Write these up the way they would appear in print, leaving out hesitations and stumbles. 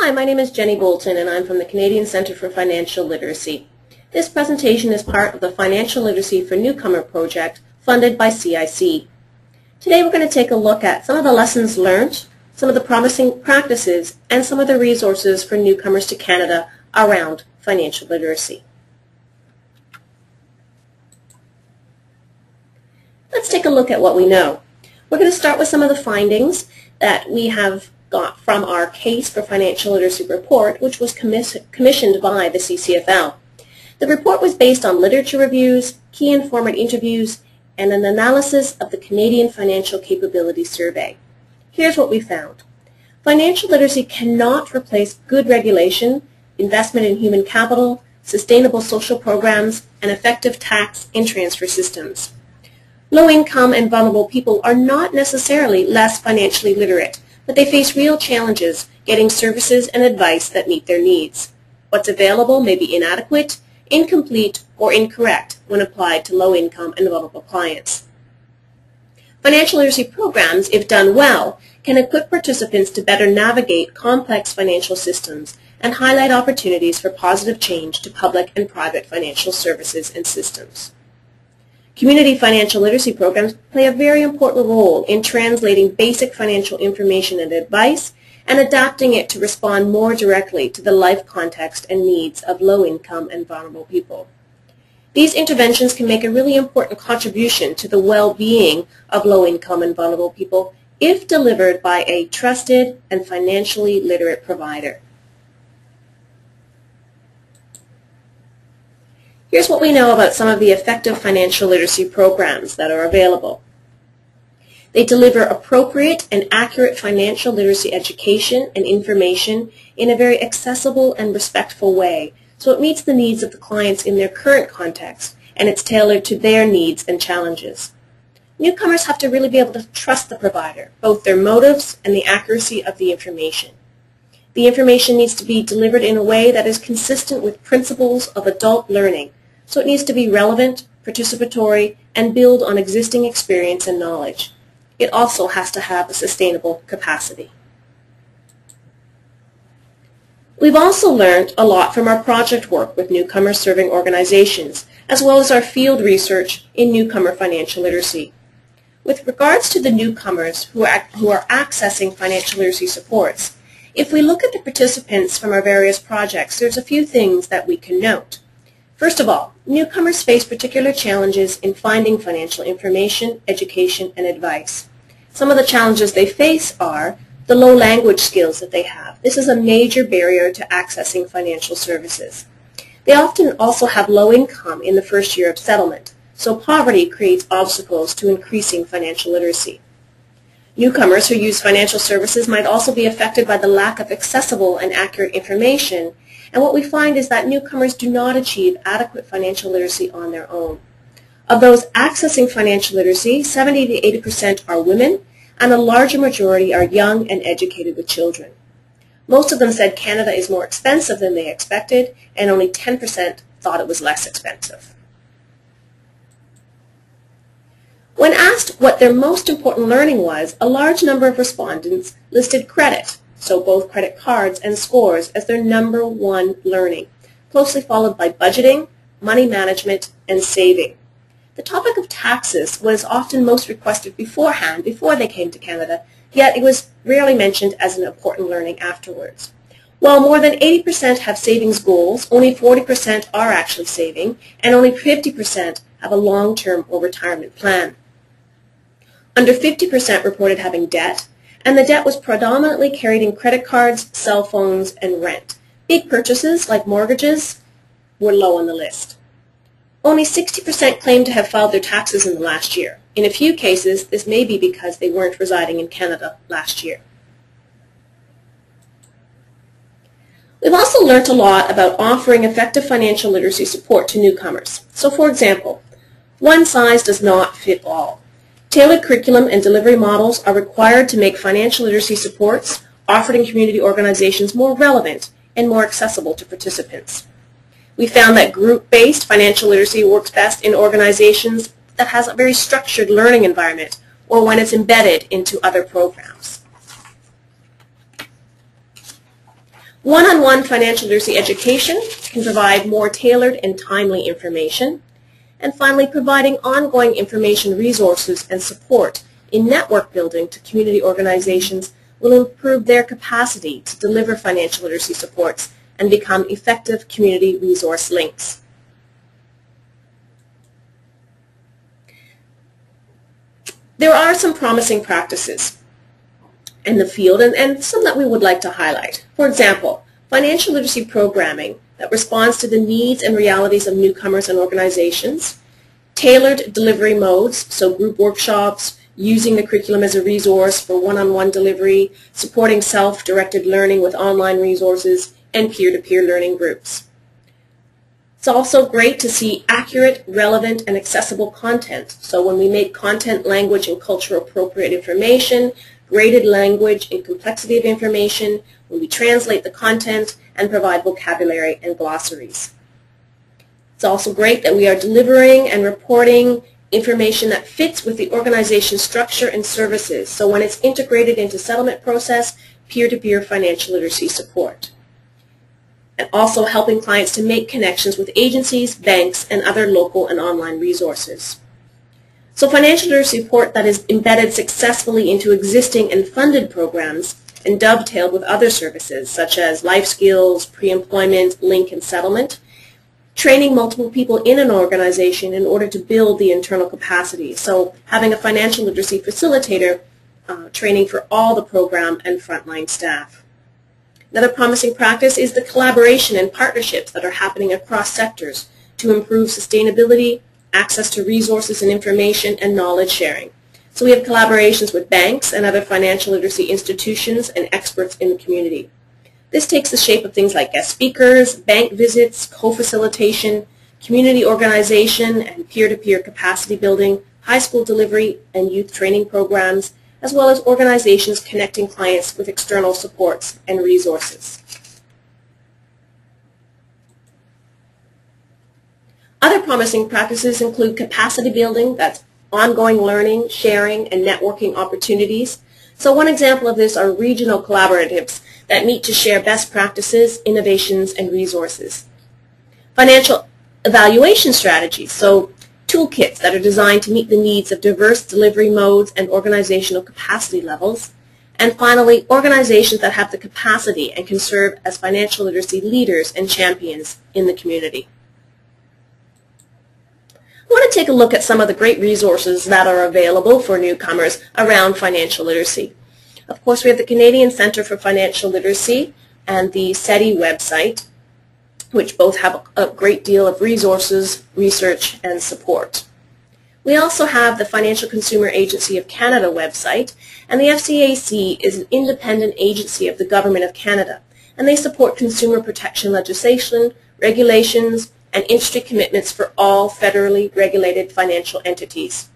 Hi, my name is Jenny Bolton and I'm from the Canadian Centre for Financial Literacy. This presentation is part of the Financial Literacy for Newcomer project funded by CIC. Today we're going to take a look at some of the lessons learned, some of the promising practices, and some of the resources for newcomers to Canada around financial literacy. Let's take a look at what we know. We're going to start with some of the findings that we have got from our Case for Financial Literacy report, which was commissioned by the CCFL. The report was based on literature reviews, key informant interviews, and an analysis of the Canadian Financial Capability Survey. Here's what we found. Financial literacy cannot replace good regulation, investment in human capital, sustainable social programs, and effective tax and transfer systems. Low-income and vulnerable people are not necessarily less financially literate, but they face real challenges getting services and advice that meet their needs. What's available may be inadequate, incomplete, or incorrect when applied to low-income and vulnerable clients. Financial literacy programs, if done well, can equip participants to better navigate complex financial systems and highlight opportunities for positive change to public and private financial services and systems. Community financial literacy programs play a very important role in translating basic financial information and advice and adapting it to respond more directly to the life context and needs of low-income and vulnerable people. These interventions can make a really important contribution to the well-being of low-income and vulnerable people if delivered by a trusted and financially literate provider. Here's what we know about some of the effective financial literacy programs that are available. They deliver appropriate and accurate financial literacy education and information in a very accessible and respectful way, so it meets the needs of the clients in their current context, and it's tailored to their needs and challenges. Newcomers have to really be able to trust the provider, both their motives and the accuracy of the information. The information needs to be delivered in a way that is consistent with principles of adult learning, so it needs to be relevant, participatory, and build on existing experience and knowledge. It also has to have a sustainable capacity. We've also learned a lot from our project work with newcomers serving organizations, as well as our field research in newcomer financial literacy. With regards to the newcomers who are accessing financial literacy supports, if we look at the participants from our various projects, there's a few things that we can note. First of all, newcomers face particular challenges in finding financial information, education, and advice. Some of the challenges they face are the low language skills that they have. This is a major barrier to accessing financial services. They often also have low income in the first year of settlement, so poverty creates obstacles to increasing financial literacy. Newcomers who use financial services might also be affected by the lack of accessible and accurate information, and what we find is that newcomers do not achieve adequate financial literacy on their own. Of those accessing financial literacy, 70 to 80% are women, and a larger majority are young and educated with children. Most of them said Canada is more expensive than they expected, and only 10% thought it was less expensive. When asked what their most important learning was, a large number of respondents listed credit, so both credit cards and scores, as their number one learning, closely followed by budgeting, money management, and saving. The topic of taxes was often most requested beforehand, before they came to Canada, yet it was rarely mentioned as an important learning afterwards. While more than 80% have savings goals, only 40% are actually saving, and only 50% have a long-term or retirement plan. Under 50% reported having debt, and the debt was predominantly carried in credit cards, cell phones, and rent. Big purchases, like mortgages, were low on the list. Only 60% claimed to have filed their taxes in the last year. In a few cases, this may be because they weren't residing in Canada last year. We've also learned a lot about offering effective financial literacy support to newcomers. So, for example, one size does not fit all. Tailored curriculum and delivery models are required to make financial literacy supports offered in community organizations more relevant and more accessible to participants. We found that group-based financial literacy works best in organizations that has a very structured learning environment or when it's embedded into other programs. One-on-one financial literacy education can provide more tailored and timely information. And finally, providing ongoing information resources and support in network building to community organizations will improve their capacity to deliver financial literacy supports and become effective community resource links. There are some promising practices in the field and some that we would like to highlight. For example, financial literacy programming that responds to the needs and realities of newcomers and organizations, tailored delivery modes, so group workshops, using the curriculum as a resource for one-on-one delivery, supporting self-directed learning with online resources, and peer-to-peer learning groups. It's also great to see accurate, relevant, and accessible content. So when we make content, language, and culture appropriate information, graded language and complexity of information, when we translate the content and provide vocabulary and glossaries. It's also great that we are delivering and reporting information that fits with the organization's structure and services. So when it's integrated into settlement process, peer-to-peer financial literacy support. And also helping clients to make connections with agencies, banks, and other local and online resources. So financial literacy support that is embedded successfully into existing and funded programs and dovetailed with other services such as life skills, pre-employment, link, and settlement, training multiple people in an organization in order to build the internal capacity. So having a financial literacy facilitator training for all the program and frontline staff. Another promising practice is the collaboration and partnerships that are happening across sectors to improve sustainability, access to resources and information, and knowledge sharing. So we have collaborations with banks and other financial literacy institutions and experts in the community. This takes the shape of things like guest speakers, bank visits, co-facilitation, community organization, and peer-to-peer capacity building, high school delivery, and youth training programs, as well as organizations connecting clients with external supports and resources. Other promising practices include capacity building, that's ongoing learning, sharing, and networking opportunities. So one example of this are regional collaboratives that meet to share best practices, innovations, and resources. Financial evaluation strategies, so toolkits that are designed to meet the needs of diverse delivery modes and organizational capacity levels. And finally, organizations that have the capacity and can serve as financial literacy leaders and champions in the community. I want to take a look at some of the great resources that are available for newcomers around financial literacy. Of course, we have the Canadian Centre for Financial Literacy and the SETI website, which both have a great deal of resources, research, and support. We also have the Financial Consumer Agency of Canada website, and the FCAC is an independent agency of the Government of Canada, and they support consumer protection legislation, regulations, and industry commitments for all federally regulated financial entities.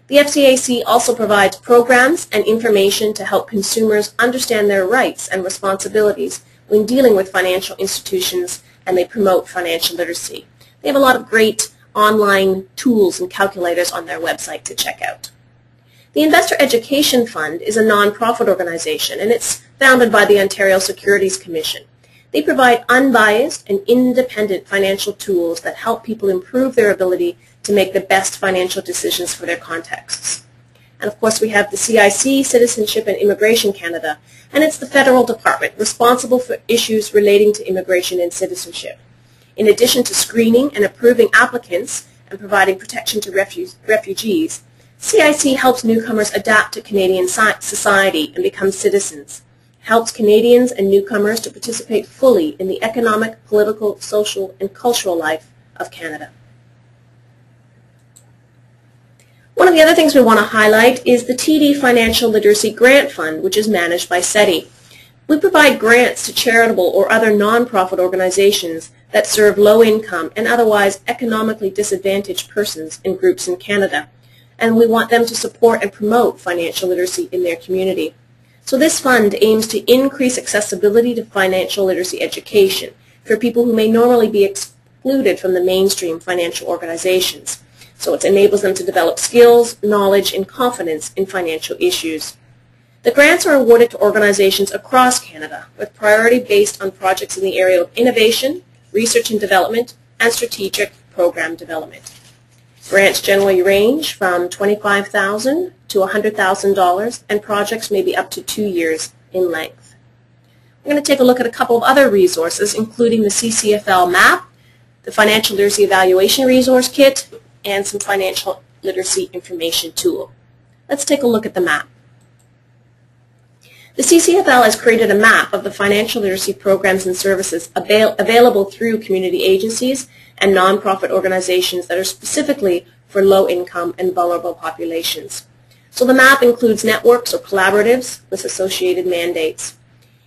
The FCAC also provides programs and information to help consumers understand their rights and responsibilities when dealing with financial institutions, and they promote financial literacy. They have a lot of great online tools and calculators on their website to check out. The Investor Education Fund is a non-profit organization, and it's founded by the Ontario Securities Commission. They provide unbiased and independent financial tools that help people improve their ability to make the best financial decisions for their contexts. And of course we have the CIC, Citizenship and Immigration Canada, and it's the federal department responsible for issues relating to immigration and citizenship. In addition to screening and approving applicants and providing protection to refugees, CIC helps newcomers adapt to Canadian society and become citizens, helps Canadians and newcomers to participate fully in the economic, political, social, and cultural life of Canada. One of the other things we want to highlight is the TD Financial Literacy Grant Fund, which is managed by SETI. We provide grants to charitable or other non-profit organizations that serve low-income and otherwise economically disadvantaged persons and groups in Canada, and we want them to support and promote financial literacy in their community. So this fund aims to increase accessibility to financial literacy education for people who may normally be excluded from the mainstream financial organizations. So it enables them to develop skills, knowledge, and confidence in financial issues. The grants are awarded to organizations across Canada with priority based on projects in the area of innovation, research and development, and strategic program development. Grants generally range from $25,000 to $100,000, and projects may be up to 2 years in length. We're going to take a look at a couple of other resources, including the CCFL map, the Financial Literacy Evaluation Resource Kit, and some financial literacy information tool. Let's take a look at the map. The CCFL has created a map of the financial literacy programs and services available through community agencies and nonprofit organizations that are specifically for low-income and vulnerable populations. So the map includes networks or collaboratives with associated mandates.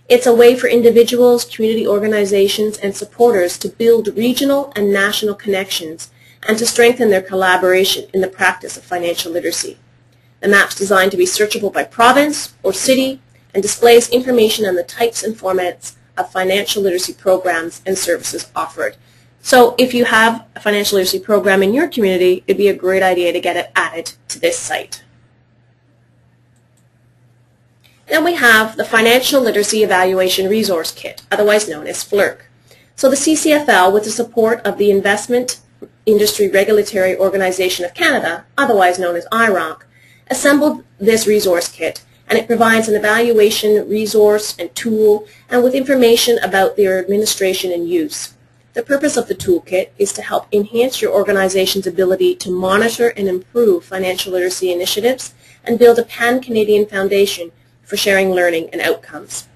It's a way for individuals, community organizations, and supporters to build regional and national connections and to strengthen their collaboration in the practice of financial literacy. The map's designed to be searchable by province or city and displays information on the types and formats of financial literacy programs and services offered. So if you have a financial literacy program in your community, it'd be a great idea to get it added to this site. Then we have the Financial Literacy Evaluation Resource Kit, otherwise known as FLIRC. So the CCFL, with the support of the Investment Industry Regulatory Organization of Canada, otherwise known as IROC, assembled this resource kit, and it provides an evaluation resource and tool and with information about their administration and use. The purpose of the toolkit is to help enhance your organization's ability to monitor and improve financial literacy initiatives and build a pan-Canadian foundation for sharing learning and outcomes.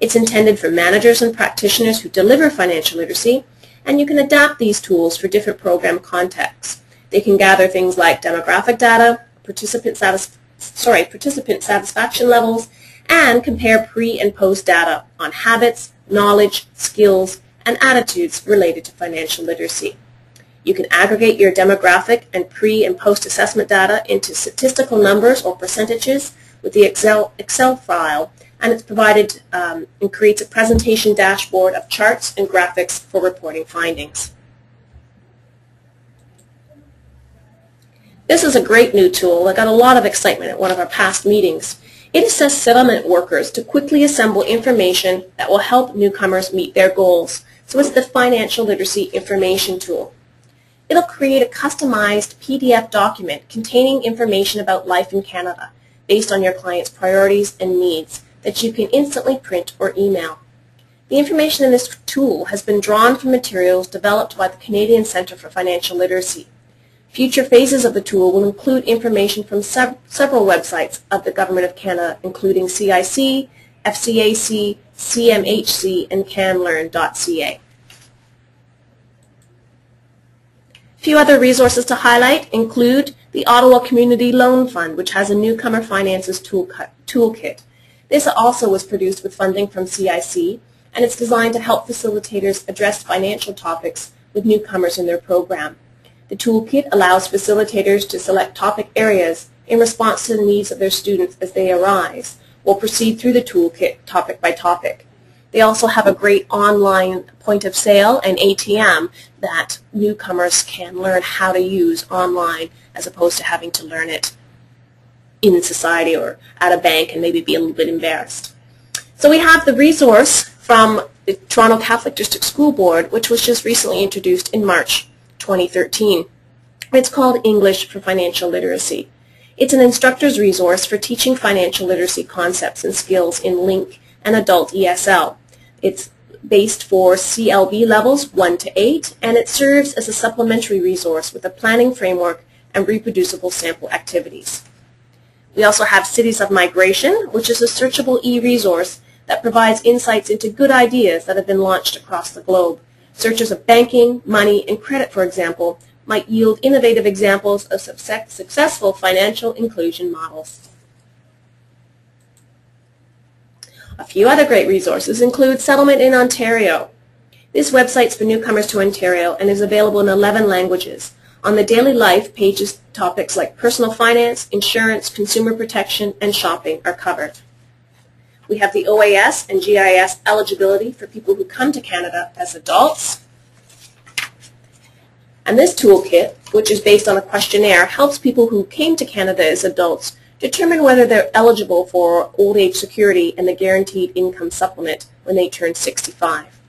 It's intended for managers and practitioners who deliver financial literacy, and you can adapt these tools for different program contexts. They can gather things like demographic data, participant satisfaction levels, and compare pre- and post data on habits, knowledge, skills, and attitudes related to financial literacy. You can aggregate your demographic and pre- and post-assessment data into statistical numbers or percentages with the Excel file, and it's provided and creates a presentation dashboard of charts and graphics for reporting findings. This is a great new tool that got a lot of excitement at one of our past meetings. It assists settlement workers to quickly assemble information that will help newcomers meet their goals. So it's the Financial Literacy Information Tool. It'll create a customized PDF document containing information about life in Canada based on your client's priorities and needs that you can instantly print or email. The information in this tool has been drawn from materials developed by the Canadian Centre for Financial Literacy. Future phases of the tool will include information from several websites of the Government of Canada, including CIC, FCAC, CMHC, and canlearn.ca. A few other resources to highlight include the Ottawa Community Loan Fund, which has a Newcomer Finances toolkit. This also was produced with funding from CIC, and it's designed to help facilitators address financial topics with newcomers in their program. The toolkit allows facilitators to select topic areas in response to the needs of their students as they arise. We'll proceed through the toolkit topic by topic. They also have a great online point of sale and ATM that newcomers can learn how to use online as opposed to having to learn it in society or at a bank and maybe be a little bit embarrassed. So we have the resource from the Toronto Catholic District School Board, which was just recently introduced in March 2013. It's called English for Financial Literacy. It's an instructor's resource for teaching financial literacy concepts and skills in LINC and adult ESL. It's based for CLB levels 1 to 8, and it serves as a supplementary resource with a planning framework and reproducible sample activities. We also have Cities of Migration, which is a searchable e-resource that provides insights into good ideas that have been launched across the globe. Searches of banking, money, and credit, for example, might yield innovative examples of successful financial inclusion models. A few other great resources include Settlement in Ontario. This website's for newcomers to Ontario and is available in 11 languages. On the daily life, pages topics like personal finance, insurance, consumer protection, and shopping are covered. We have the OAS and GIS eligibility for people who come to Canada as adults. And this toolkit, which is based on a questionnaire, helps people who came to Canada as adults determine whether they're eligible for old age security and the guaranteed income supplement when they turn 65.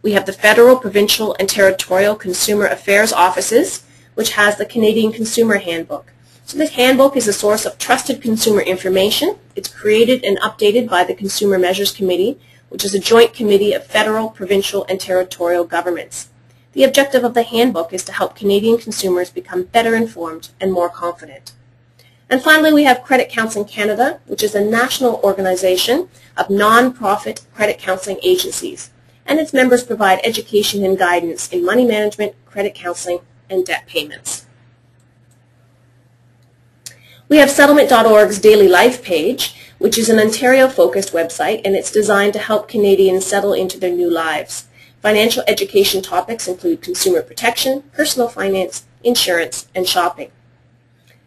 We have the federal, provincial, and territorial consumer affairs offices, which has the Canadian Consumer Handbook. So this handbook is a source of trusted consumer information. It's created and updated by the Consumer Measures Committee, which is a joint committee of federal, provincial, and territorial governments. The objective of the handbook is to help Canadian consumers become better informed and more confident. And finally, we have Credit Counseling Canada, which is a national organization of non-profit credit counseling agencies, and its members provide education and guidance in money management, credit counseling, and debt payments. We have Settlement.org's Daily Life page, which is an Ontario-focused website, and it's designed to help Canadians settle into their new lives. Financial education topics include consumer protection, personal finance, insurance, and shopping.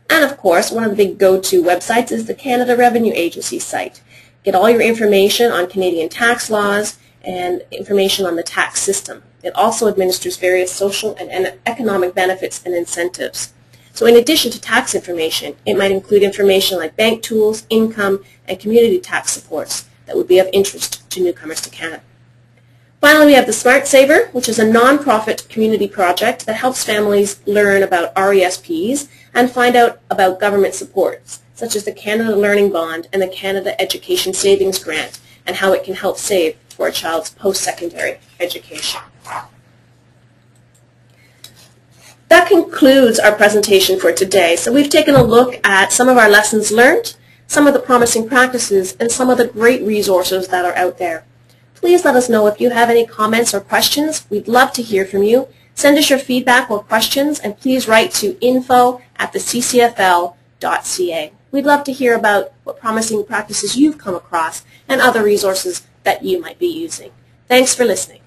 And of course, one of the big go-to websites is the Canada Revenue Agency site. Get all your information on Canadian tax laws and information on the tax system. It also administers various social and economic benefits and incentives. So in addition to tax information, it might include information like bank tools, income, and community tax supports that would be of interest to newcomers to Canada. Finally, we have the Smart Saver, which is a non-profit community project that helps families learn about RESPs and find out about government supports, such as the Canada Learning Bond and the Canada Education Savings Grant, and how it can help save for a child's post-secondary education. That concludes our presentation for today. So we've taken a look at some of our lessons learned, some of the promising practices, and some of the great resources that are out there. Please let us know if you have any comments or questions. We'd love to hear from you. Send us your feedback or questions, and please write to info@theccfl.ca. We'd love to hear about what promising practices you've come across and other resources that you might be using. Thanks for listening.